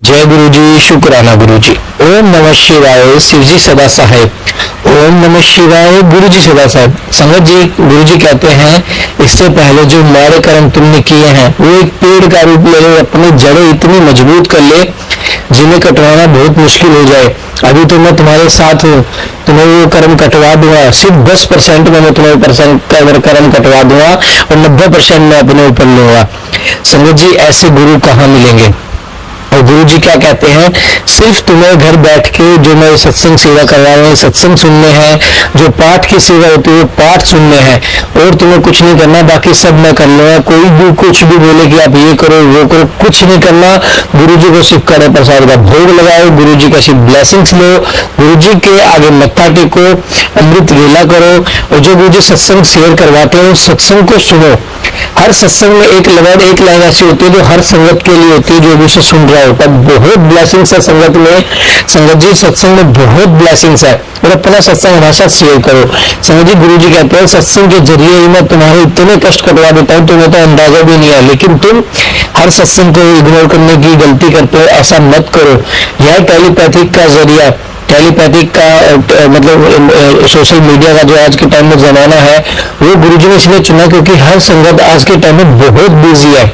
जय गुरु जी, शुक्राना गुरु जी। ओम नमः शिवाय, शिव जी सदा सहाय। ओम नमः शिवाय, गुरु जी सदा साहेब। संगत जी, गुरु जी कहते हैं इससे पहले जो माड़े कर्म तुमने किए हैं वो एक पेड़ का रूप ले ले, अपनी जड़ें इतनी मजबूत कर ले जिन्हें कटवाना बहुत मुश्किल हो जाए। अभी तो मैं तुम्हारे साथ हूँ, तुम्हें वो कर्म कटवा दूंगा। सिर्फ 10% में मैं तुम्हें कर्म कटवा दूंगा और 90% मैं अपने ऊपर लूंगा। संगत जी, ऐसे गुरु कहाँ मिलेंगे? और गुरु जी क्या कहते हैं, सिर्फ तुम्हें घर बैठ के जो मैं सत्संग सेवा करवा रहे हैं सत्संग सुनने हैं, जो पाठ की सेवा होती है वो पाठ सुनने हैं, और तुम्हें कुछ नहीं करना, बाकी सब मैं कर लूंगा। कोई भी कुछ भी बोले कि आप ये करो वो करो, कुछ नहीं करना। गुरु जी को सिर्फ कड़े प्रसाद का भोग लगाओ, गुरु जी का सिर्फ ब्लेसिंग्स लो, गुरु जी के आगे मत्था टेको, अमृत वेला करो, और जो गुरु जी सत्संग शेयर करवाते हैं उस सत्संग को सुनो। हर सत्संग में एक लाइन ऐसी होती है जो हर संगत के लिए होती है, जो भी उसे सुन रहा होता है। बहुत ब्लेसिंग्स है संगत में। संगत जी, सत्संग में बहुत ब्लेसिंग्स है, और अपना सत्संग हमेशा शेयर करो। संगत जी, गुरु जी कहते हैं सत्संग के जरिए ही मैं तुम्हारे इतने कष्ट कटवा देता हूँ, तुम्हें तो अंदाजा भी नहीं है, लेकिन तुम हर सत्संग को इग्नोर करने की गलती करते हो। ऐसा मत करो। यह टेलीपैथिक का जरिया, टेलीपैथिक का मतलब सोशल मीडिया का जो आज के टाइम में जमाना है, वो गुरुजी ने इसलिए चुना क्योंकि हर संगत आज के टाइम में बहुत बिजी है।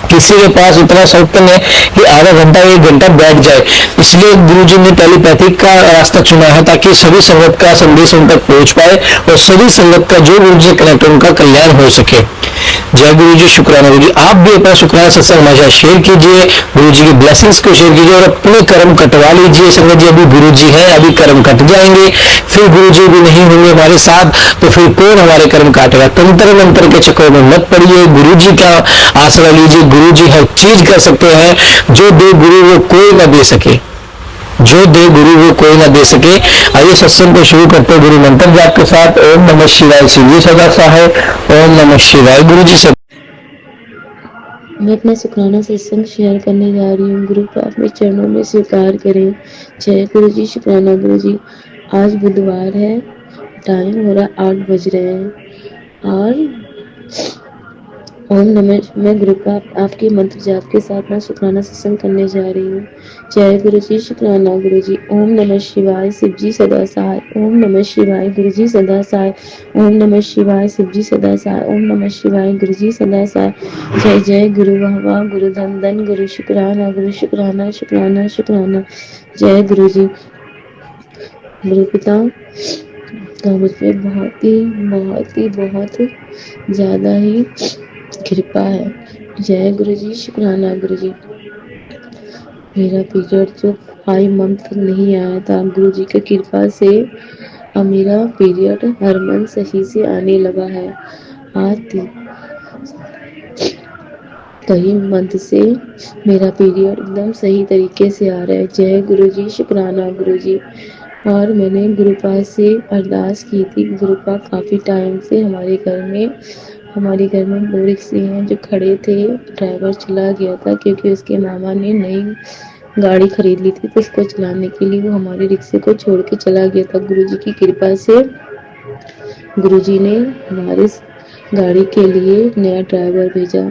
किसी के पास इतना शौक है कि आधा घंटा 1 घंटा बैठ जाए, इसलिए गुरुजी ने टेलीपैथिक का रास्ता चुना है ताकि सभी संगत का संदेश उन तक पहुंच पाए और सभी संगत का जो गुरुजी से कनेक्ट उनका कल्याण हो सके। जय गुरु जी, शुक्राना गुरु जी। आप भी अपना शुक्राना सत्संग हमेशा शेयर कीजिए, गुरु जी की ब्लेसिंग्स को शेयर कीजिए और अपने कर्म कटवा लीजिए। संगत जी, अभी गुरु जी है, अभी कर्म कट जाएंगे, फिर गुरु जी भी नहीं होंगे हमारे साथ, तो फिर कौन हमारे कर्म काटेगा? तंत्र मंत्र के चक्कर में मत पड़िए, गुरु जी का आसरा लीजिए। गुरु जी हर चीज कर सकते हैं, जो दे गुरु वो कोई न दे सके, जो दे गुरु वो कोई ना दे सके। आइए सत्संग को शुरू करते हैं गुरु मंत्र जाप के साथ। ओम नमः शिवाय, शिव जी सदा सहाय। ओम नमः शिवाय, गुरु जी सब। मैं अपना शुक्राना सत्संग शेयर करने जा रही हूँ। गुरु को अपने चरणों में स्वीकार करें। जय गुरु जी, शुक्राना गुरु जी। आज बुधवार है, टाइम हो रहा 8 बज रहे हैं और ओम नमः, मैं गुरु का आपके मंत्र जाप के साथ मैं शुक्राना सत्संग करने जा रही हूँ। जय गुरु जी, शुक्राना गुरु जी। ओम नमः शिवाय, शिव जी सदा सहाय। ओम नमः शिवाय, गुरु जी सदा सहाय। ओम नमः शिवाय, शिव जी सदा सहाय। ओम नमः शिवाय, गुरु जी सदा सहाय। जय जय गुरु, वाह वाह गुरु, धन धन गुरु, शुक्राना गुरु, शुक्राना शुक्राना शुक्राना। जय गुरु जी। गुरु पिता का मुझ पे बहुत ज्यादा ही कृपा है। जय गुरु जी, शुक्राना गुरु जी। मेरा पीरियड जो 5 मंथ नहीं आया था, गुरु जी की कृपा से अब मेरा पीरियड हर मंथ सही से आने लगा है। आज कई मंथ से मेरा पीरियड एकदम सही तरीके से आ रहा है। जय गुरु जी, शुक्राना गुरु जी। और मैंने गुरुपा से अरदास की थी। गुरुपा काफ़ी टाइम से हमारे घर में 2 रिक्शे हैं जो खड़े थे। ड्राइवर चला गया था क्योंकि उसके मामा ने नई गाड़ी खरीद ली थी, तो उसको चलाने के लिए वो हमारे रिक्शे को छोड़ के चला गया था। गुरुजी की कृपा से गुरुजी ने हमारे गाड़ी के लिए नया ड्राइवर भेजा।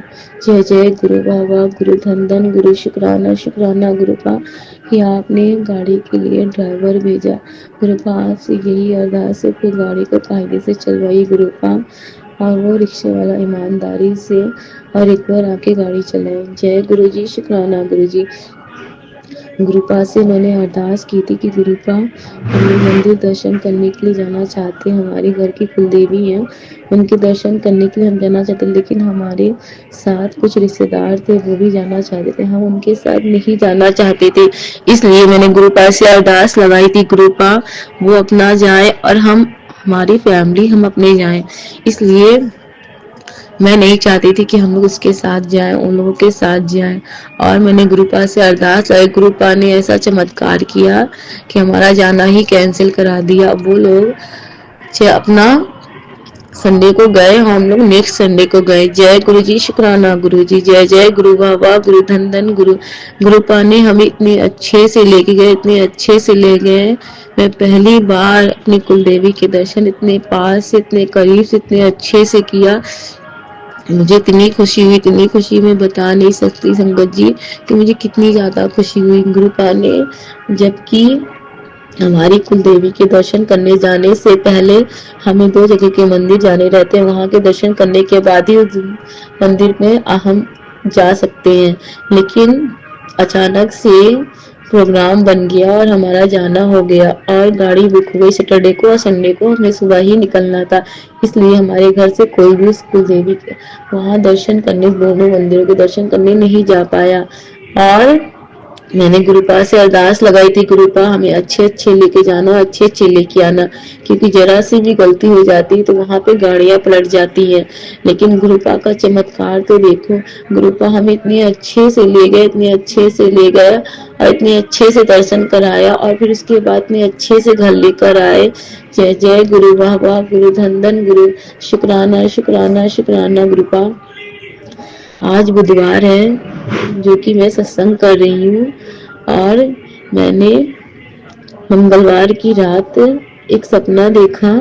जय जय गुरु, वाह वाह गुरु, धन धन गुरु, शुक्राना शुक्राना गुरुपा कि आपने गाड़ी के लिए ड्राइवर भेजा। गुरुपा आपसे यही अरदास है कि गाड़ी को कायदे से चलवाइए गुरुपा, और वो रिक्शे वाला ईमानदारी से और एक बार आके गाड़ी चलाए। जय गुरु जी, शुक्राना गुरु जी। गुरुपा से मैंने अरदास की थी कि गुरुपा हम मंदिर दर्शन करने के लिए जाना चाहते हैं। हमारे घर की कुलदेवी हैं, उनके दर्शन करने के लिए हम जाना चाहते, लेकिन हमारे साथ कुछ रिश्तेदार थे वो भी जाना चाहते थे, हम उनके साथ नहीं जाना चाहते थे। इसलिए मैंने गुरुपा से अरदास लगाई थी, गुरुपा वो अपना जाए और हमारी फैमिली हम अपने जाएं। इसलिए मैं नहीं चाहती थी कि हम लोग उसके साथ जाएं, उन लोगों के साथ जाएं। और मैंने गुरुपा से अरदास लगाई। गुरुपा ने ऐसा चमत्कार किया कि हमारा जाना ही कैंसिल करा दिया। वो लोग अपना संडे को गए, हम लोग नेक्स्ट संडे को गए। जय गुरु जी, शुक्राना गुरु जी। जय जय गुरु, वाह वाह गुरु, धन धन गुरु। गुरुपा ने हमें इतने अच्छे से लेके गए, इतने अच्छे से ले गए। मैं पहली बार अपनी कुलदेवी के दर्शन इतने पास से, इतने करीब से, इतने अच्छे से किया मुझे इतनी खुशी मैं बता नहीं सकती संगत जी कि मुझे कितनी ज़्यादा खुशी हुई गुरुपा ने, जबकि हमारी कुल देवी के दर्शन करने जाने से पहले हमें 2 जगह के मंदिर जाने रहते हैं। वहाँ के दर्शन करने के बाद ही उस मंदिर में हम जा सकते हैं। लेकिन अचानक से प्रोग्राम बन गया और हमारा जाना हो गया और गाड़ी बुक हो गई। सैटरडे को और संडे को हमें सुबह ही निकलना था, इसलिए हमारे घर से कोई भी उस कुल देवी के वहाँ दर्शन करने, दोनों मंदिरों के दर्शन करने नहीं जा पाया। और मैंने गुरुपा से अरदास लगाई थी, गुरुपा हमें अच्छे लेके जाना, अच्छे लेके आना, क्योंकि जरा सी भी गलती हो जाती तो वहाँ पे गाड़ियां पलट जाती हैं। लेकिन गुरुपा का चमत्कार तो देखो, गुरुपा हमें इतने अच्छे से ले गए, इतने अच्छे से ले गए और इतने अच्छे से दर्शन कराया और फिर उसके बाद इतने अच्छे से घर लेकर आए। जय जय गुरु, वाह वाह गुरु, धन धन गुरु, शुक्राना शुक्राना शुक्राना गुरुपा। आज बुधवार है जो कि मैं सत्संग कर रही हूँ और मैंने मंगलवार की रात एक सपना देखा,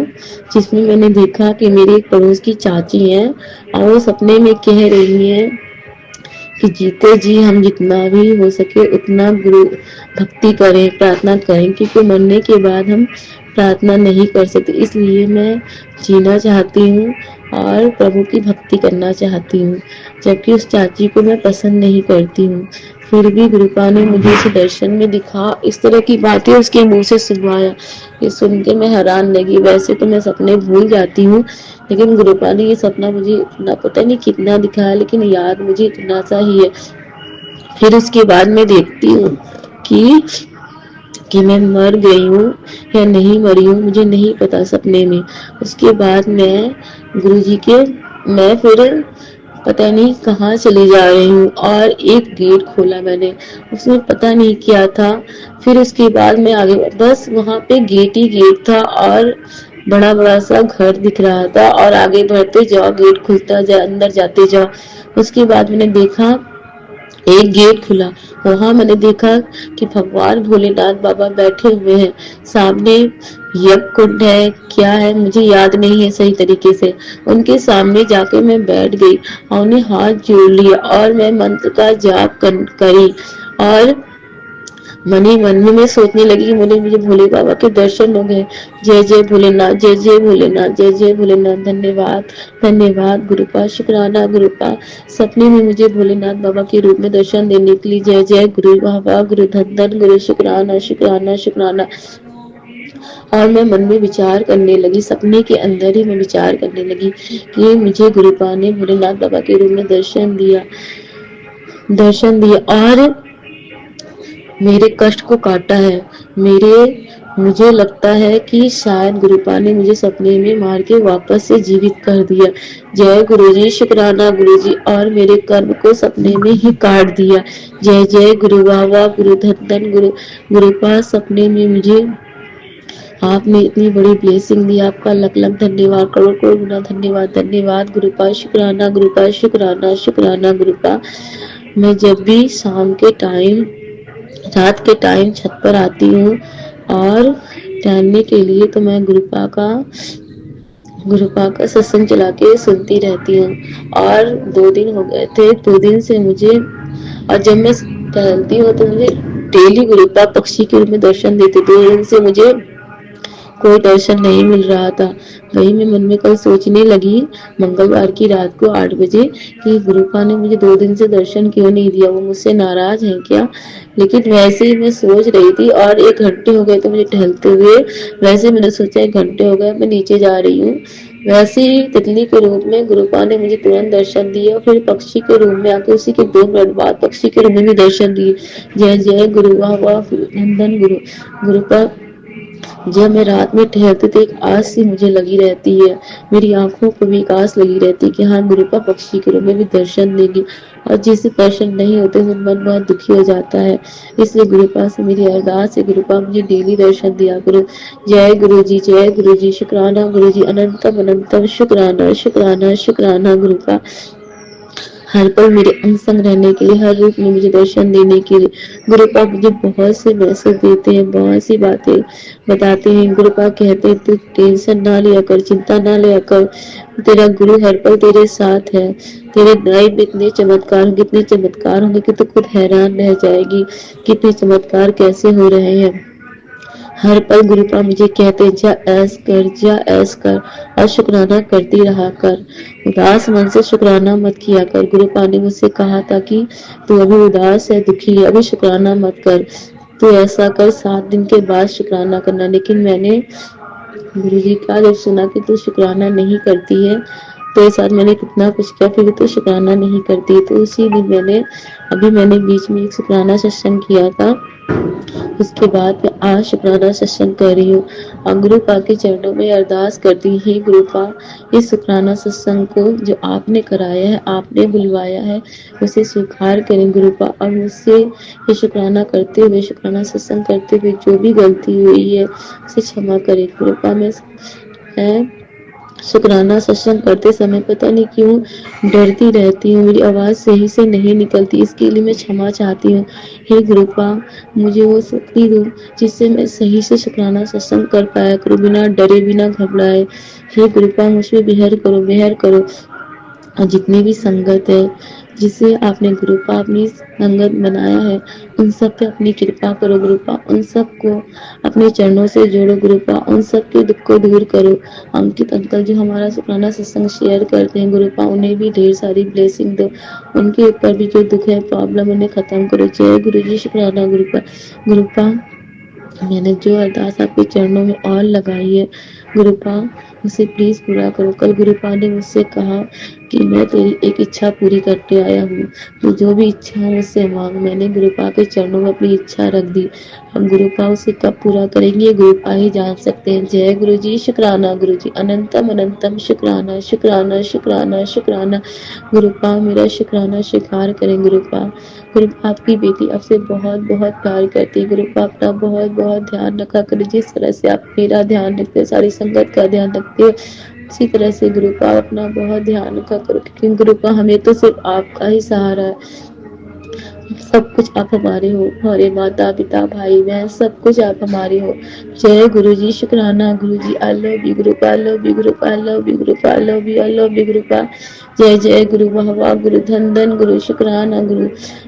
जिसमें मैंने देखा कि मेरी एक पड़ोस की चाची हैं और वो सपने में कह रही हैं कि जीते जी हम जितना भी हो सके उतना गुरु भक्ति करें, प्रार्थना करें, क्योंकि मरने के बाद हम प्रार्थना नहीं कर सकते। इसलिए मैं जीना चाहती हूँ और प्रभु की भक्ति करना चाहती हूँ, जबकि उस चाची को मैं पसंद नहीं करती हूँ। फिर भी गुरुपा ने मुझे उसे दर्शन में दिखा, इस तरह की बातें उसके मुंह से सुनवाया। ये सुन के मैं हैरान लगी। वैसे तो मैं सपने भूल जाती हूँ, लेकिन गुरुपा ने ये सपना मुझे इतना पता नहीं कितना दिखाया, लेकिन याद मुझे इतना सा ही है। फिर उसके बाद मैं देखती हूँ कि मैं मर गई हूँ या नहीं मरी हूँ, मुझे नहीं पता सपने में। उसके बाद मैं फिर पता नहीं कहाँ चली जा रही हूँ और एक गेट खोला मैंने, उसमें पता नहीं क्या था। फिर उसके बाद मैं आगे, बस वहाँ पे गेट ही गेट था और बड़ा बड़ा सा घर दिख रहा था और आगे बढ़ते जाओ, गेट खुलता जाए, अंदर जाते जाओ। उसके बाद मैंने देखा एक गेट खुला, वहां मैंने देखा कि भगवान भोलेनाथ बाबा बैठे हुए हैं। सामने यज्ञ कुंड है, क्या है मुझे याद नहीं है सही तरीके से। उनके सामने जाके मैं बैठ गई और उन्हें हाथ जोड़ लिया और मैं मंत्र का जाप करी और मन ही मन में मैं सोचने लगी कि मुझे भोले बाबा के दर्शन हो गए। जय जय भोलेनाथ, जय जय भोलेनाथ, जय जय भोलेनाथ। धन्यवाद धन्यवाद गुरुपा, शुक्राना गुरुपा। सपने में मुझे भोलेनाथ बाबा के रूप में दर्शन देने के लिए जय जय गुरु, वाह वाह गुरु, धन धन गुरु, शुक्राना शुक्राना शुक्राना। और मैं मन में विचार करने लगी, सपने के अंदर ही मैं विचार करने लगी कि मुझे गुरुपा ने भोलेनाथ बाबा के रूप में दर्शन दिया और मेरे कष्ट को काटा है। मुझे लगता है कि शायद गुरुपा ने मुझे सपने में मार के वापस से जीवित कर दिया। जय गुरुजी, शुक्राना गुरुजी, और मेरे कर्म को सपने में ही काट दिया। जय जय गुरु, वाह वाह गुरु, धन धन गुरु। गुरुपा सपने में मुझे आपने इतनी बड़ी ब्लेसिंग दी, आपका लख लख धन्यवाद, करोड़ करोड़ गुना धन्यवाद। धन्यवाद गुरुपा, शुक्राना गुरुपा, शुक्राना शुक्राना गुरुपा। मैं जब भी शाम के टाइम, रात के टाइम छत पर आती हूँ और टहलने के लिए, तो मैं गुरुपा का सत्संग चला के सुनती रहती हूँ। और 2 दिन हो गए थे, 2 दिन से मुझे, और जब मैं टहलती हूँ तो मुझे डेली गुरुपा पक्षी के रूप में दर्शन देते। 2 दिन से मुझे कोई दर्शन नहीं मिल रहा था। वही मैं मन में कल सोचने लगी मंगलवार की रात को 8 बजे कि गुरुपा ने मुझे 2 दिन से दर्शन क्यों नहीं दिया, वो मुझसे नाराज हैं क्या। लेकिन वैसे ही मैं सोच रही थी और 1 घंटे हो गए थे मुझे टहलते हुए। वैसे मैंने सोचा 1 घंटे हो गए, मैं नीचे जा रही हूँ। वैसे ही तितली के रूप में गुरुपा ने मुझे तुरंत दर्शन दिए और फिर पक्षी के रूप में आके उसी के 2 मिनट बाद पक्षी के रूप में भी दर्शन दिए। जय जय गुरु, वाह वाह धन गुरु। गुरुपा जब मैं रात में टहलती थी, एक आस सी मुझे लगी रहती है, मेरी आंखों को भी एक आस लगी रहती है कि हाँ गुरुपा पक्षी के रूप में भी दर्शन देंगे। और जिसे दर्शन नहीं होते तो मन बहुत दुखी हो जाता है। इसलिए गुरुपा से मेरी अरदास है, गुरुपा मुझे डेली दर्शन दिया गुरु। जय गुरु जी, जय गुरु जी, शुक्राना गुरु जी, अनंतम अनंतम शुक्राना शुक्राना शुक्राना गुरुपा। हर पल मेरे अंग संग रहने के लिए, हर रूप में मुझे दर्शन देने के लिए। गुरु पाक मुझे बहुत से मैसेज देते हैं, बहुत सी बातें बताते हैं। गुरु पाक कहते हैं तू टेंशन ना लिया कर, चिंता ना लिया कर, तेरा गुरु हर पल तेरे साथ है। तेरे लाइफ में इतने चमत्कार होंगे कि तू खुद हैरान रह जाएगी, कितने चमत्कार कैसे हो रहे हैं। हर पल गुरु पाक मुझे कहते जा ऐस कर और शुक्राना करती रहा कर, उदास मन से शुक्राना मत किया कर। गुरु पाक ने मुझसे कहा था कि तू अभी उदास है, दुखी है, अभी शुक्राना मत कर, तू ऐसा कर 7 दिन के बाद शुक्राना करना। लेकिन मैंने गुरु जी का जब सुना कि तू शुक्राना नहीं करती है, तो इस बार मैंने कितना कुछ किया फिर भी तू शुक्राना नहीं करती। तो उसी दिन मैंने बीच में एक शुक्राना सत्संग किया था। उसके बाद मैं आज शुक्राना सत्संग कर रही हूँ और गुरु पाक के चरणों में अरदास करती ही गुरु पाक इस शुक्राना सत्संग को जो आपने कराया है, आपने बुलवाया है, उसे स्वीकार करें गुरु पाक। और मुझसे ये शुक्राना करते हुए, शुक्राना सत्संग करते हुए जो भी गलती हुई है उसे क्षमा करें गुरु पाक। मैं शुक्राना सत्संग करते समय पता नहीं क्यों डरती रहती हूँ, मेरी आवाज़ सही से नहीं निकलती, इसके लिए मैं क्षमा चाहती हूँ। हे गुरु पाक मुझे वो शक्ति दो जिससे मैं सही से शुक्राना सत्संग कर पाया करूँ, बिना डरे, बिना घबराए। हे गुरु पाक मुझ पे मेहर करो। और जितनी भी संगत है, जिसे आपने गुरु पाक अपनी संगत बनाया है, उन सब पे अपनी कृपा करो गुरु पाक, उन सबको अपने चरणों से जोड़ो गुरु पाक, उन सब के दुख को दूर करो। अंकित अंकल जो हमारा शुक्राना सत्संग शेयर करते हैं गुरु पाक, उन्हें भी ढेर सारी ब्लेसिंग दो, उनके ऊपर भी जो दुख है, प्रॉब्लम, उन्हें खत्म करो। जय गुरु जी, शुक्राना गुरु पाक। गुरु पाक मैंने जो अरदास आपके चरणों में और लगाई है गुरु पाक, उसे प्लीज पूरा करो। कल गुरु पाक ने मुझसे कहा कि मैं तेरी एक इच्छा पूरी करके आया हूँ, तो जो भी इच्छा है मुझसे मांग। मैंने गुरु पाक के चरणों में अपनी इच्छा रख दी। हम गुरु पाक उसे कब पूरा करेंगे गुरु पाक ही जान सकते हैं। जय गुरु जी, शुक्राना गुरु जी, अनंतम अनंतम शुक्राना शुक्राना शुक्राना शुक्राना। गुरु पाक मेरा शुक्राना स्वीकार करें गुरु पाक। गुरु पाक आपकी बेटी आपसे बहुत बहुत प्यार करती है। गुरु पाक अपना बहुत बहुत ध्यान रखा करें, जिस तरह से आप मेरा ध्यान रखते हो, सारी संगत का ध्यान रखते हो, उसी तरह से गुरु पाक अपना बहुत ध्यान रखा करो, क्योंकि गुरु पाक हमें तो सिर्फ आपका ही सहारा है। सब कुछ आप हमारे हो, हमारे माता पिता भाई बहन सब कुछ आप हमारे हो। जय गुरु जी, शुक्राना गुरु जी, आई लव यू गुरु पाक, आई लव यू गुरु पाक, आई लव यू गुरु पाक, I love you, I love you गुरु पाक। जय जय गुरु, वाह वाह गुरु, धन धन गुरु, शुक्राना गुरु।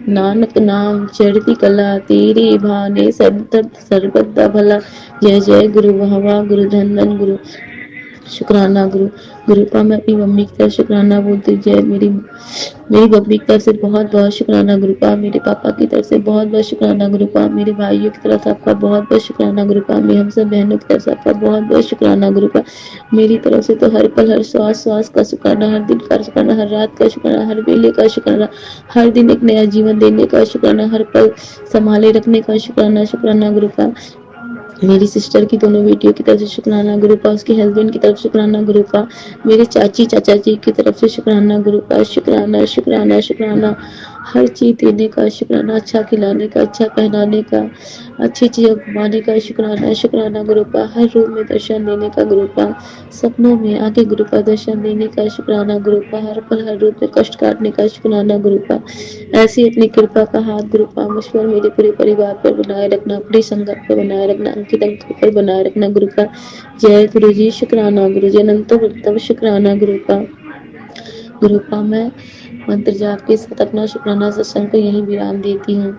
नानक नाम चढ़ती कला, तेरे भाने सर्वदा भला। जय जय गुरु, वाह वाह गुरु, धन धन गुरु, शुक्राना गुरु। गुरु पाक मैं अपनी मम्मी की तरफ शुक्राना बोलती हूँ। जय मेरी मम्मी की तरफ से बहुत बहुत शुक्राना गुरु पाक, मेरे पापा की तरफ से बहुत बहुत शुक्राना गुरु पाक, मेरे भाइयों की तरफ से आपका बहुत बहुत शुक्राना गुरु पाक, मेरी हम सब बहनों की तरफ से आपका बहुत बहुत शुक्राना गुरु पाक। मेरी तरफ से तो हर पल, हर श्वास श्वास का शुक्राना, हर दिन का शुक्राना, हर रात का शुक्राना, हर वेले का शुक्राना, हर दिन एक नया जीवन देने का शुक्राना, हर पल संभाले रखने का शुक्राना, शुक्राना गुरु पाक। मेरी सिस्टर की दोनों बेटियों की तरफ से शुक्राना गुरु पाक, उसके हस्बैंड की तरफ शुक्राना गुरु पाक, मेरे चाची चाचा जी की तरफ से शुक्राना गुरु पाक, शुक्राना शुक्राना शुक्राना, हर चीज देने का शुक्राना, अच्छा खिलाने का, अच्छा पहनाने का, अच्छी चीजें घुमाने का शुक्राना, शुक्राना गुरु पाक, हर रूप में दर्शन देने का गुरु पाक, सपनों में आके गुरु पाक दर्शन देने का शुक्राना गुरु पाक, हर पल हर रूप में कष्ट काटने का शुक्राना गुरु पाक। ऐसी अपनी कृपा का हाथ गुरु पाक मुझ पर, मेरे पूरे परिवार पर बनाए रखना, अपनी संगत पर बनाए रखना, अंकित अंक पर बनाए रखना गुरु पाक। जय गुरु जी, शुक्राना गुरु जी, अनंत शुक्राना गुरु पाक। गुरु पाक मैं मंत्र जाप के साथ अपना शुक्राना सत्संग को यहीं विराम देती हूँ।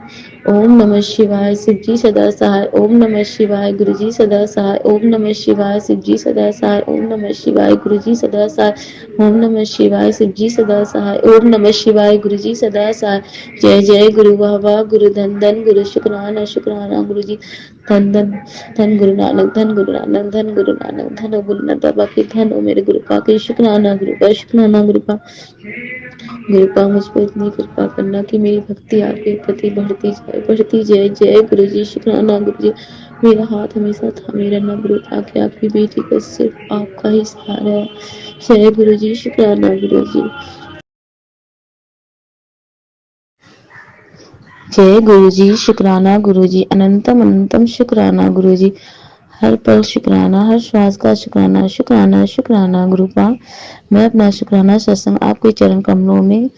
ओम नमः शिवाय, शिव जी सदा सहाय। ओम नमः शिवाय, गुरु जी सदा सहाय। ओम नमः शिवाय, शिव जी सदा सहाय। ओम नमः शिवाय, गुरु जी सदा सहाय। ओम नमः शिवाय, शिव जी सदा सहाय। ओम नमः शिवाय, गुरु जी सदा सहाय। जय जय गुरु, वाह वाह गुरु, धन धन गुरु, शुक्राना शुक्राना गुरु जी, धन धन धन गुरु नानक, धन गुरु नानक, धन गुरु नानक, धन गुरु नानक बाबा के धन हो मेरे गुरु पाक के, शुक्राना गुरु पाक, शुक्राना गुरु पाक। गुरु पाक मुझ पर इतनी कृपा करना कि मेरी भक्ति आपके प्रति बढ़ती जाए, बढ़ती जाए। जय गुरु जी, शुक्राना गुरु जी, मेरा हाथ हमेशा थामे रहना गुरु पाक, आपकी बेटी को सिर्फ आपका ही सहारा है। जय गुरु जी, शुक्राना गुरु जी। जय गुरु जी, शुक्राना गुरु जी, अनंतम अनंतम शुक्राना गुरु जी, हर पल शुक्राना, हर श्वास का शुक्राना, शुक्राना शुक्राना गुरु पाक। मैं अपना शुक्राना सत्संग आपके चरण कमलों में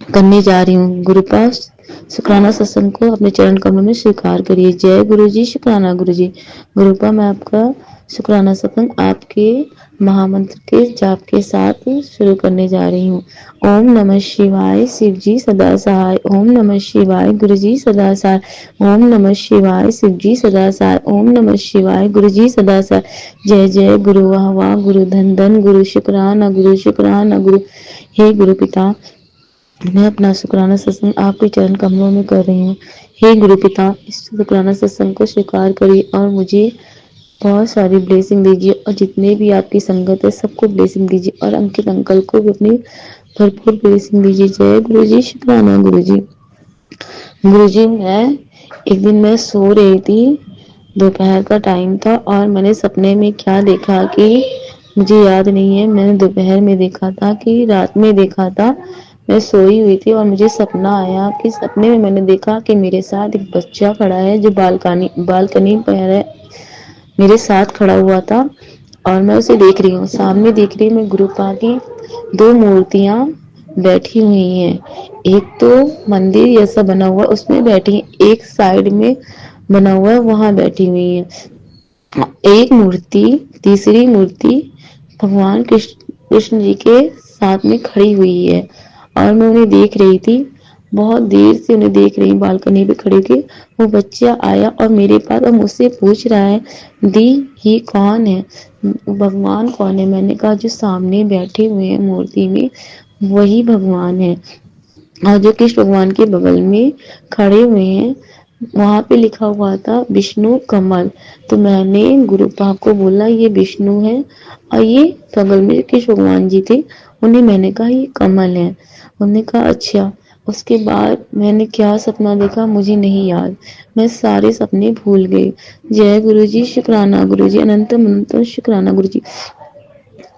करने जा रही हूँ। गुरुपा शुक्राना सत्संग को अपने चरण कमलों में स्वीकार करिए। जय गुरु जी, शुक्राना गुरु जी। गुरुपा मैं आपका शुक्राना सत्संग आपके महामंत्र के जाप के साथ शुरू करने जा रही हूँ। ओम नमः शिवाय, शिव जी सदा सहाय। ओम नमः शिवाय, गुरु जी सदा सहाय। ओम नमः शिवाय, शिव जी सदा सहाय। ओम नमः शिवाय, गुरु जी सदा सहाय। जय जय गुरु वाह वाह, गुरु धन धन, गुरु शुक्राना गुरु, शुक्राना गुरु। हे गुरु पिता, मैं अपना शुक्राना सत्संग आपके चरण कमलों में कर रही हूँ। हे गुरु पिता, इस शुक्राना सत्संग को स्वीकार करिए और मुझे बहुत सारी ब्लेसिंग दीजिए, और जितने भी आपकी संगत है सबको ब्लेसिंग दीजिए, और अंकित अंकल को भी अपनी भरपूर ब्लेसिंग दीजिए। जय गुरु जी, शुक्राना गुरु जी। गुरु जी, एक दिन मैं सो रही थी, दोपहर का टाइम था, और मैंने सपने में क्या देखा कि मुझे याद नहीं है। मैंने दोपहर में देखा था कि रात में देखा था, मैं सोई हुई थी और मुझे सपना आया कि सपने में मैंने देखा कि मेरे साथ एक बच्चा खड़ा है जो बालकनी पर मेरे साथ खड़ा हुआ था, और मैं उसे देख रही हूँ। सामने देख रही हूँ मैं गुरुपा की दो मूर्तियां बैठी हुई हैं। एक तो मंदिर जैसा बना हुआ उसमें बैठी है, एक साइड में बना हुआ है वहां बैठी हुई है। एक मूर्ति, तीसरी मूर्ति भगवान कृष्ण जी के साथ में खड़ी हुई है, और मैं उन्हें देख रही थी। बहुत देर से उन्हें देख रही, बालकनी पे खड़ी थी। वो बच्चा आया और मेरे पास और मुझसे पूछ रहा है, दी ये कौन है, भगवान कौन है। मैंने कहा जो सामने बैठे हुए हैं मूर्ति में वही भगवान है, और जो कृष्ण भगवान के बगल में खड़े हुए हैं वहां पे लिखा हुआ था विष्णु कमल। तो मैंने गुरुपा को बोला ये विष्णु है, और ये बगल में कृष्ण भगवान जी थे, उन्हें मैंने कहा ये कमल है। उन्होंने कहा अच्छा। उसके बाद मैंने क्या सपना देखा मुझे नहीं याद, मैं सारे सपने भूल गई। जय गुरु जी, शुक्राना गुरु जी, अनंतम अनंतम शुक्राना गुरु जी।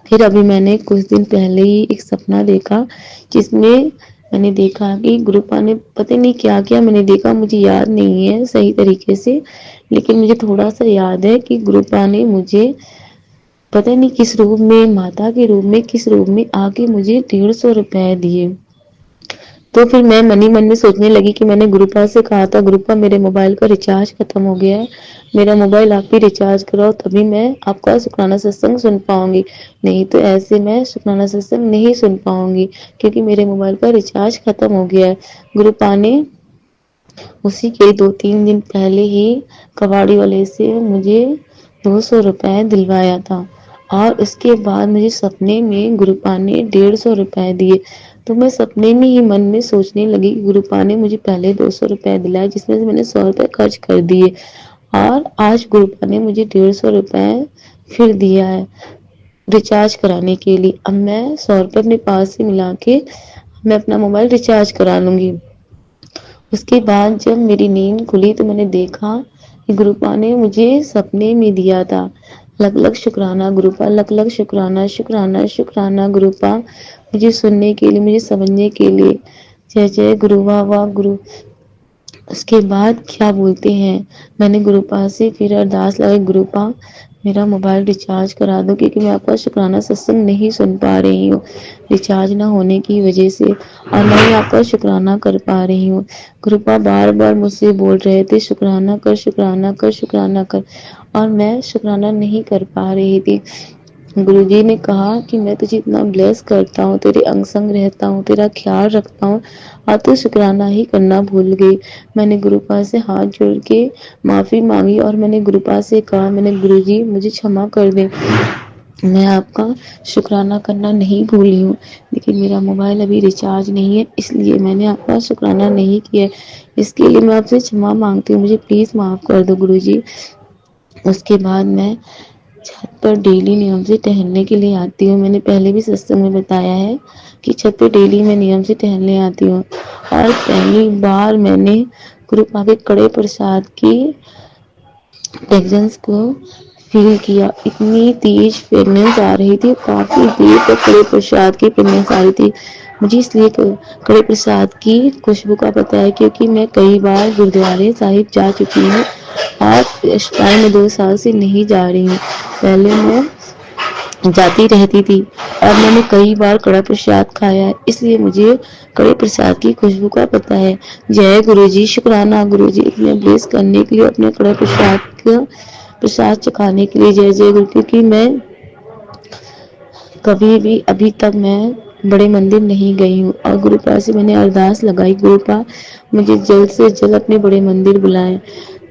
फिर अभी मैंने कुछ दिन पहले ही एक सपना देखा, जिसमें मैंने देखा कि गुरुपा ने पता नहीं क्या किया, मैंने देखा, मुझे याद नहीं है सही तरीके से, लेकिन मुझे थोड़ा सा याद है कि गुरुपा ने मुझे पता नहीं किस रूप में, माता के रूप में, किस रूप में आके मुझे 150 रुपए दिए। तो फिर मैं मन ही मन में सोचने लगी कि मैंने गुरुपा से कहा था, गुरुपा मेरे मोबाइल का रिचार्ज खत्म हो गया है, मेरा मोबाइल आप ही रिचार्ज कराओ तभी मैं आपका शुक्राना सत्संग सुन पाऊंगी, नहीं तो ऐसे मैं शुक्राना सत्संग नहीं सुन पाऊंगी, क्योंकि मेरे मोबाइल का रिचार्ज खत्म हो गया है। गुरुपा ने उसी के 2-3 दिन पहले ही कबाड़ी वाले से मुझे 200 रुपए दिलवाया था, और उसके बाद मुझे सपने में गुरुपा ने 150 रुपए दिए। तो मैं सपने में ही मन में सोचने लगी कि गुरुपा ने मुझे पहले 200 रुपए दिलाए, जिसमें से मैंने 100 रुपए खर्च कर दिए, और आज गुरुपा ने मुझे 150 रुपए फिर दिया है रिचार्ज कराने के लिए। अब मैं 100 रुपए अपने पास से मिला के मैं अपना मोबाइल रिचार्ज करा लूंगी। उसके बाद जब मेरी नींद खुली तो मैंने देखा कि गुरुपा ने मुझे सपने में दिया था। लख लख शुक्राना गुरुपा, लख लख शुक्राना, शुक्राना शुक्राना गुरुपा, मुझे सुनने के लिए, मुझे समझने के लिए। जय जय गुरु, वाह वाह गुरु। उसके बाद क्या बोलते हैं, मैंने गुरुपा से फिर अरदास लगाई, गुरुपा मेरा मोबाइल रिचार्ज करा दो, क्योंकि मैं आपका शुक्राना सत्संग नहीं सुन पा रही हूँ रिचार्ज ना होने की वजह से, और मैं ही आपका शुक्राना कर पा रही हूँ। गुरुपा बार बार मुझसे बोल रहे थे शुक्राना कर, शुक्राना कर, शुक्राना कर, और मैं शुक्राना नहीं कर पा रही थी। गुरुजी ने कहा कि मैं तुझे इतना ब्लेस करता हूँ, तेरे अंग संग रहता हूँ, तेरा ख्याल रखता हूँ, और तू शुक्राना ही करना भूल गई। मैंने गुरुपा से हाथ जोड़ के माफी मांगी, और मैंने गुरुपा से कहा, मैंने गुरुजी मुझे क्षमा कर दे, मैं आपका शुक्राना करना नहीं भूली हूँ, लेकिन मेरा मोबाइल अभी रिचार्ज नहीं है, इसलिए मैंने आपका शुक्राना नहीं किया। इसके लिए मैं आपसे क्षमा मांगती हूँ, मुझे प्लीज माफ कर दो गुरुजी। उसके बाद मैं छत पर डेली नियम से टहलने के लिए आती हूँ। मैंने पहले भी सत्संग में बताया है कि छत पे डेली मैं नियम से टहलने आती हूँ, और पहली बार मैंने गुरुपा के कड़े प्रसाद की फ्रेग्रेंस को फील किया। इतनी तेज फ्रेग्रेंस आ रही थी, काफी देर तक कड़े प्रसाद की फ्रेग्रेंस आ रही थी। मुझे इसलिए कड़े प्रसाद की खुशबू का पता है, क्योंकि मैं कई बार गुरुद्वारे साहिब जा चुकी हूँ, और इस टाइम में 2 साल से नहीं जा रही हूँ। पहले मैं जाती रहती थी और मैंने कई बार कड़ा प्रसाद खाया है, इसलिए मुझे कड़े प्रसाद की खुशबू का पता है। जय गुरु जी, शुक्राना गुरु जी इतने ब्लेस करने के लिए, अपने कड़े प्रसाद का प्रसाद चखाने के लिए। जय जय गुरु। क्योंकि मैं कभी भी अभी तक मैं बड़े मंदिर नहीं गई हूँ और गुरुपा से मैंने अरदास लगाई, गुरुपा मुझे जल्द से जल्द अपने बड़े मंदिर बुलाएं।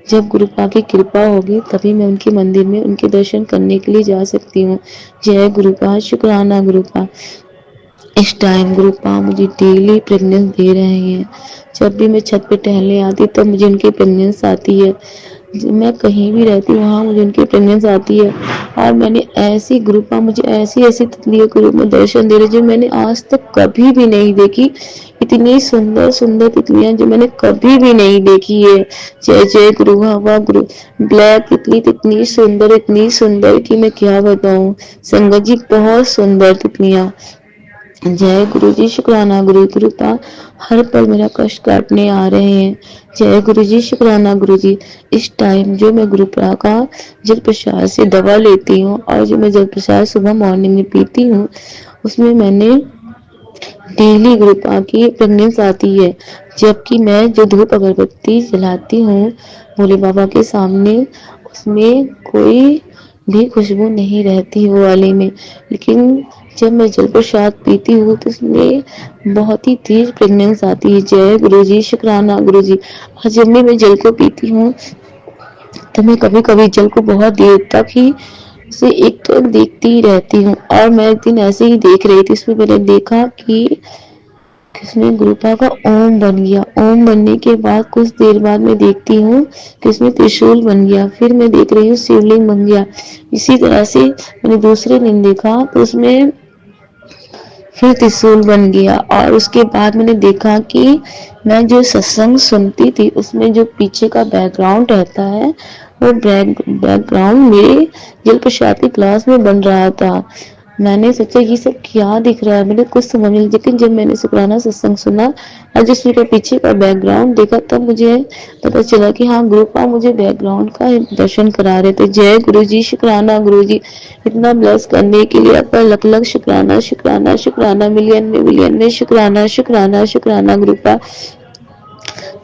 जब गुरुपा की कृपा होगी तभी मैं उनके मंदिर में उनके दर्शन करने के लिए जा सकती हूँ। जय गुरुपा, शुक्राना गुरुपा। इस टाइम गुरुपा मुझे डेली प्रेगनेंस दे रहे हैं। जब भी मैं छत पे टहलने आती तब मुझे उनकी प्रेगनेंस आती है। मैं कहीं भी रहती हूँ वहाँ मुझे उनकी प्रेगनेंस आती है। और मैंने ऐसी गुरुपा मुझे ऐसी ऐसी तितलियों के रूप में दर्शन दे रहे जो मैंने आज तक कभी भी नहीं देखी। इतनी सुंदर सुंदर तितलियां जो मैंने कभी भी नहीं देखी है। जय जय गुरु हवा गुरु। ब्लैक तितली इतनी सुंदर कि मैं क्या बताऊं। संगत जी बहुत सुंदर तितलियां। जय गुरु जी, शुक्राना गुरु। गुरुपा हर पल मेरा कष्ट काटने आ रहे हैं। जय गुरु जी, शुक्राना गुरु जी। इस टाइम जो मैं गुरुपा का जल प्रसाद से दवा लेती हूँ और जो मैं जल प्रसाद सुबह मॉर्निंग में पीती हूँ, उसमें मैंने डेली गुरुपा की प्रेगनेंस आती है। जबकि मैं जो धूप अगरबत्ती जलाती हूँ भोले बाबा के सामने, उसमें कोई भी खुशबू नहीं रहती वो वाले में। लेकिन जब मैं जल प्रसाद पीती हूँ तो उसमें बहुत ही तेज प्रेगनेंस आती है। जय गुरु जी, शुक्राना गुरु जी। और जब मैं जल को पीती हूँ तो मैं कभी कभी जल को बहुत देर तक ही से एक तो देखती ही रहती हूँ। और मैं एक दिन ऐसे ही देख रही थी, इसमें मैंने देखा कि इसमें गुरुपा का ओम बन गया। ओम बनने के बाद कुछ देर बाद मैं देखती हूँ कि इसमें त्रिशूल बन गया। फिर मैं देख रही हूँ शिवलिंग बन गया। इसी तरह से मैंने दूसरे दिन देखा तो उसमें फिर त्रिशूल बन गया। और उसके बाद मैंने देखा कि मैं जो सत्संग सुनती थी उसमें जो पीछे का बैकग्राउंड रहता है वो बैकग्राउंड मेरे जल प्रसाद की क्लास में बन रहा था। मैंने सोचा ये सब क्या दिख रहा है, मैंने कुछ समझ नहीं। लेकिन जब मैंने शुक्राना सत्संग सुना और जिसमें का पीछे का बैकग्राउंड देखा तब मुझे पता चला कि हाँ गुरुपा मुझे बैकग्राउंड का दर्शन करा रहे थे। जय गुरु जी, शुक्राना गुरु जी इतना ब्लेस करने के लिए आपका लख लख शुक्राना शुक्राना शुक्राना। मिलियन में शुक्राना शुक्राना शुक्राना गुरुपा।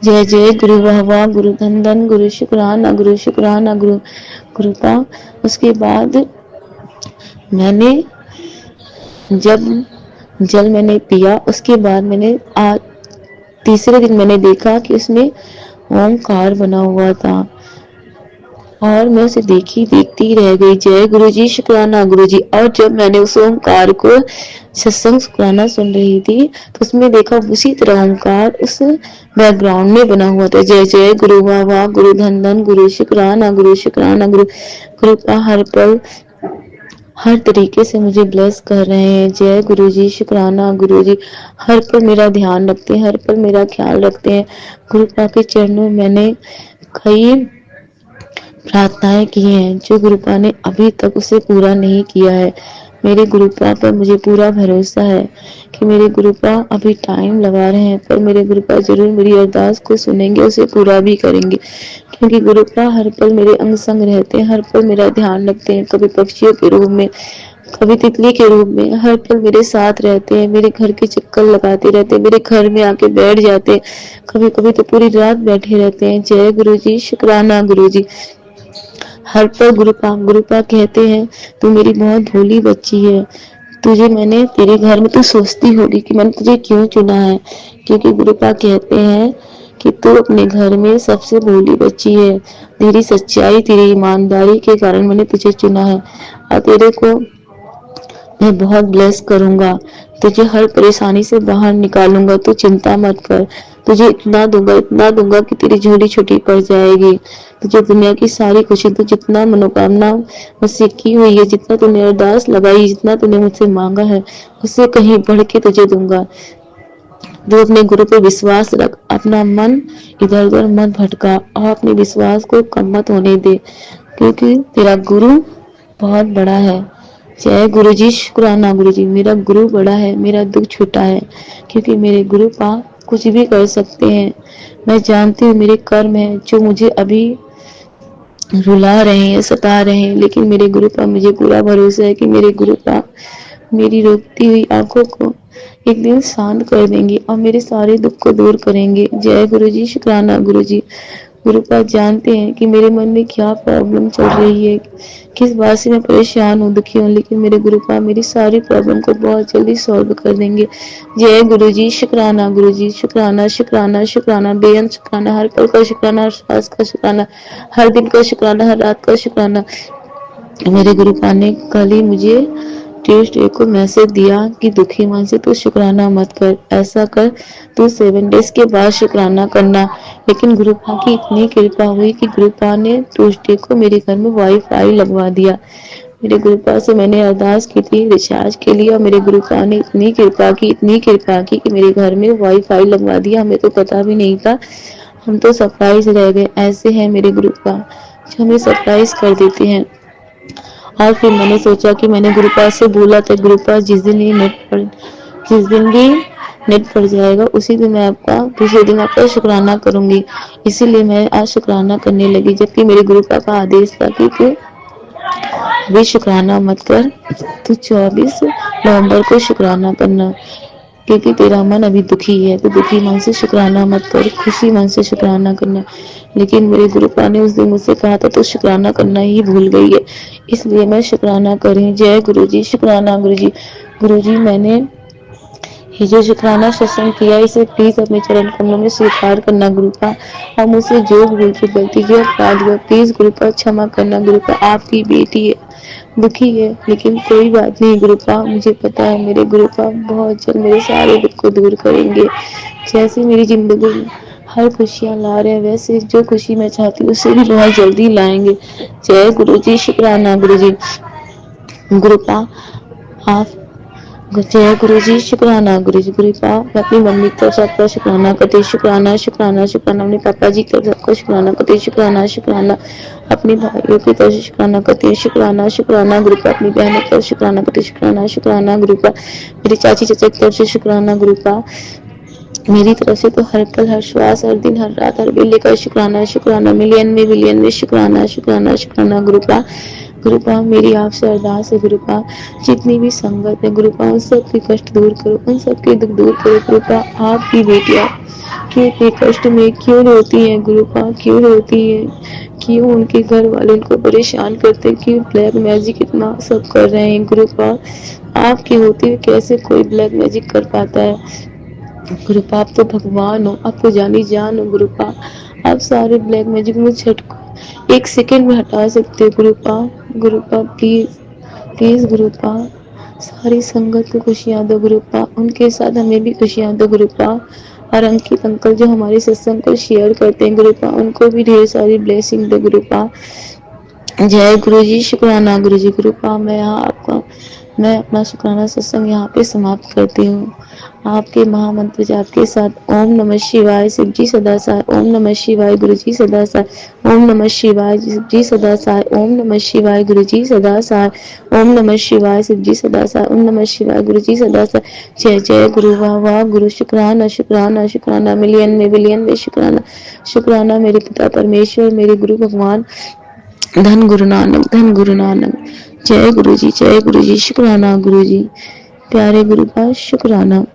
जय जय गुरु वाह गुरु धन धन गुरु शुक्राना गुरु शुक्राना गुरु गुरुपा। उसके बाद मैंने जब जल मैंने पिया उसके बाद मैंने आज तीसरे दिन मैंने देखा कि उसमें ओमकार बना हुआ था और मैं उसे देखती रह गई। जय गुरु जी, शुक्राना गुरु जी। और जब मैंने उस ओमकार को सत्संग शुक्राना सुन रही थी तो उसमें देखा उसी तरह ओमकार उस बैकग्राउंड में बना हुआ था। जय जय गुरु वाह गुरु धन धन गुरु शुक्राना गुरु शुक्राना गुरु। गुरु का हर पल हर तरीके से मुझे ब्लेस कर रहे हैं। जय गुरु जी, शुक्राना गुरु जी। हर पल मेरा ध्यान रखते हैं, हर पल मेरा ख्याल रखते हैं। गुरुपा के चरणों में मैंने कई प्रार्थनाएं की हैं जो गुरुपा ने अभी तक उसे पूरा नहीं किया है। मेरे गुरुपा पर मुझे पूरा भरोसा है कि मेरे गुरुपा अभी टाइम लगा रहे हैं पर मेरे गुरुपा जरूर मेरी अरदास को सुनेंगे, उसे पूरा भी करेंगे। क्योंकि गुरुपा हर पल मेरे अंग संग रहते हैं, हर पल मेरा ध्यान रखते हैं। कभी पक्षियों के रूप में, कभी तितली के रूप में, हर पल मेरे साथ रहते हैं। मेरे घर के चक्कर लगाते रहते हैं, मेरे घर में आके बैठ जाते हैं। कभी कभी तो पूरी रात बैठे रहते हैं। जय गुरु जी, शुक्राना गुरु जी। हर पल गुरुपा कहते हैं तू मेरी बहुत भोली बच्ची है, तुझे मैंने तेरे घर में, तू सोचती होगी कि मैंने तुझे क्यों चुना है। क्योंकि गुरुपा कहते हैं कि तू अपने घर में सबसे भोली बच्ची है, तेरी सच्चाई तेरी ईमानदारी के कारण मैंने तुझे चुना है और तेरे को मैं बहुत ब्लेस करूंगा, तुझे हर परेशानी से बाहर निकालूंगा। तू चिंता मत कर, तुझे इतना दूंगा कि तेरी झोली छोटी पड़ जाएगी। तुझे दुनिया की सारी खुशी, तू जितना मनोकामना मुझसे की हुई है, जितना तूने अरदास लगाई, जितना तूने मुझसे मांगा है, उससे कहीं बढ़ के तुझे दूंगा। तू अपने गुरु पे विश्वास रख, अपना मन इधर उधर मत भटका और अपने विश्वास को कम मत होने दे, क्योंकि तेरा गुरु बहुत बड़ा है। जय गुरु जी, शुक्राना गुरु जी। मेरा गुरु बड़ा है, मेरा दुख छोटा है, क्योंकि मेरे गुरु पा कुछ भी कर सकते हैं। मैं जानती हूँ मेरे कर्म है जो मुझे अभी रुला रहे हैं, सता रहे हैं, लेकिन मेरे गुरु का मुझे पूरा भरोसा है कि मेरे गुरु का मेरी रोती हुई आंखों को एक दिन शांत कर देंगे और मेरे सारे दुख को दूर करेंगे। जय गुरु जी, शुक्राना गुरु जी। गुरुपाद जानते हैं कि मेरे मन में क्या प्रॉब्लम चल रही है, किस बात से मैं परेशान हूँ, दुखी हूँ, लेकिन मेरे गुरुपाद मेरी सारी प्रॉब्लम को बहुत जल्दी सॉल्व कर देंगे। जय गुरु जी, शुक्राना गुरु जी, शुक्राना शुक्राना शुक्राना, बेअंत शुक्राना, हर पल का शुक्राना, हर सांस का शुक्राना, हर दिन का शुक्राना, हर रात का शुक्राना। मेरे गुरुपाद ने कल ही मुझे ट्यूसडे को मैसेज दिया कि दुखी मन से तू शुक्राना मत कर, ऐसा कर तू 7 डेज के बाद शुक्राना करना। लेकिन गुरुपा की इतनी कृपा हुई कि गुरुपा ने ट्यूसडे को मेरे घर में वाईफाई लगवा दिया। मेरे गुरुपा से मैंने अरदास की थी रिचार्ज के लिए और मेरे गुरुपा ने इतनी कृपा की कि मेरे घर में वाईफाई लगवा दिया। हमें तो पता भी नहीं था, हम तो सरप्राइज रह गए। ऐसे हैं मेरे गुरुपा जो हमें सरप्राइज कर देते हैं। और फिर मैंने सोचा कि मैंने गुरुपाद से बोला था, गुरुपाद जिस दिन भी नेट पड़ जाएगा उसी दिन मैं आपका दूसरे दिन आपका शुक्राना करूंगी। इसीलिए मैं आज शुक्राना करने लगी, जबकि मेरे गुरुपाद का आदेश था कि तू अभी शुक्राना मत कर, तू 24 नवंबर को शुक्राना करना, क्योंकि तेरा मन अभी दुखी है, तो दुखी मन से शुक्राना मत कर, खुशी मन से शुक्राना करना। लेकिन मेरे गुरुपा ने उस दिन मुझसे कहा था तो शुक्राना करना ही भूल गई है, इसलिए मैं शुक्राना कर रही हूँ। जय गुरु जी, शुक्राना गुरु जी। गुरु जी, मैंने ये जो शुक्राना सत्संग किया इसे प्लीज अपने चरण कमलों में स्वीकार करना गुरुपा, और मुझसे जो भूल की गलती जो अपराध हुआ प्लीज गुरुपा क्षमा करना गुरुपा। आपकी बेटी है, दुखी है, लेकिन कोई बात नहीं गुरुपा, मुझे पता है मेरे गुरुपा बहुत जल्द मेरे सारे दुख को दूर करेंगे। जैसे मेरी जिंदगी में हर खुशियाँ ला रहे हैं, वैसे जो खुशी मैं चाहती हूँ उसे भी बहुत जल्दी लाएंगे। जय गुरु जी, शुक्राना गुरु जी। गुरुपा आप जय गुरु जी, शुक्राना गुरु जी। गुरुपा मैं अपनी मम्मी की तरफ से आपका शुक्राना करती हूँ, शुक्राना शुक्राना शुक्राना। अपने पापा जी की तरफ से आपका शुक्राना करती हूँ, शुक्राना शुक्राना। अपनी भाइयों की तरफ से शुक्राना करती हूँ, शुक्राना शुक्राना गुरुपा। अपनी बहनों की तरफ से शुक्राना करती हूँ, शुक्राना शुक्राना गुरुपा। मेरी चाची चाचा की तरफ से शुक्राना गुरुपा। मेरी तरफ से तो हर पल, हर श्वास, हर दिन, हर रात, हर बेले का शुक्राना शुक्राना। मिलियन में बिलियन में शुक्राना शुक्राना शुक्राना गुरुपा। गुरुपा मेरी आपसे अरदास है गुरुपा, जितनी भी संगत है गुरुपा उन सबके कष्ट दूर करो, उन सबके दुख दूर करो गुरुपा। आपकी बेटियां क्यों इतने कष्ट में क्यों रोती हैं गुरुपा, क्यों रोती है, क्यों उनके घर वाले उनको परेशान करते, क्यों ब्लैक मैजिक इतना सब कर रहे हैं गुरुपा। आपके होते हुए कैसे कोई ब्लैक मैजिक कर पाता है गुरुपा। आप तो भगवान हो, आप तो जानी जान हो गुरुपा। आप सारे ब्लैक मैजिक में झटको 1 सेकंड में हटा सकते हो गुरुपा। गुरुपा प्लीज प्लीज गुरुपा, सारी संगत को खुशियां दो गुरुपा, उनके साथ हमें भी खुशियां दो गुरुपा। और अंकित अंकल जो हमारे सत्संग को शेयर करते हैं गुरुपा, उनको भी ढेर सारी ब्लेसिंग दो गुरुपा। जय गुरु जी, शुक्राना गुरु जी। गुरुपा मैं अपना शुक्राना सत्संग यहाँ पे समाप्त करती हूँ। आपके महामंत्र जाप के साथ ओम नमः शिवाय, शिव जी सदा साय, ओम नमः शिवाय, गुरु जी सदा साय, ओम नमः शिवाय, शिव जी सदा साय, ओम नमः शिवाय, गुरु जी सदा साय, ओम नमः शिवाय, शिव जी सदा साय, ओम नमः शिवाय, गुरु जी सदा साय। जय जय गुरु, वाह वाह गुरु, शुक्राना शुक्राना शुक्राना, मिलियन में बिलियन में शुक्राना शुक्राना। मेरे पिता परमेश्वर, मेरे गुरु भगवान, धन गुरु नानक, धन गुरु नानक। जय गुरु जी, शुक्राना गुरु जी। प्यारे गुरु का शुक्राना।